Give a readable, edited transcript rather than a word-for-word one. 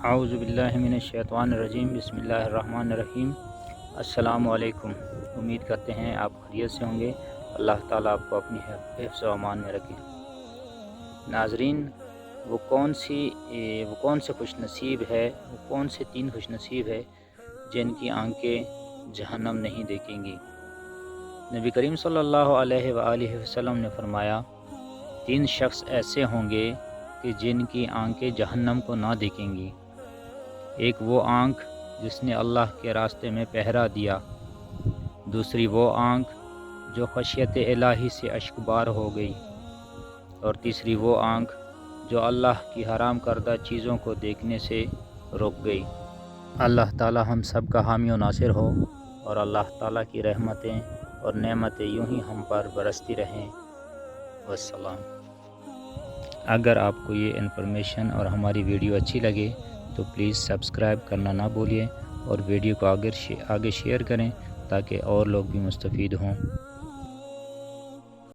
اعوذ باللہ من الشیطان الرجیم، بسم اللہ الرحمن الرحیم۔ السلام علیکم۔ امید کرتے ہیں آپ خیریت سے ہوں گے۔ اللہ تعالیٰ آپ کو اپنی حفظ و امان میں رکھے۔ ناظرین، وہ کون سے خوش نصیب ہے، وہ کون سے 3 خوش نصیب ہے جن کی آنکھیں جہنم نہیں دیکھیں گی؟ نبی کریم صلی اللہ علیہ وآلہ وسلم نے فرمایا 3 شخص ایسے ہوں گے کہ جن کی آنکھیں جہنم کو نہ دیکھیں گی۔ ایک وہ آنکھ جس نے اللہ کے راستے میں پہرا دیا، دوسری وہ آنکھ جو خشیت الہی سے اشکبار ہو گئی، اور تیسری وہ آنکھ جو اللہ کی حرام کردہ چیزوں کو دیکھنے سے رک گئی۔ اللہ تعالی ہم سب کا حامی و ناصر ہو، اور اللہ تعالیٰ کی رحمتیں اور نعمتیں یوں ہی ہم پر برستی رہیں۔ والسلام۔ اگر آپ کو یہ انفارمیشن اور ہماری ویڈیو اچھی لگے تو پلیز سبسکرائب کرنا نہ بھولیے، اور ویڈیو کو آگے شیئر کریں تاکہ اور لوگ بھی مستفید ہوں۔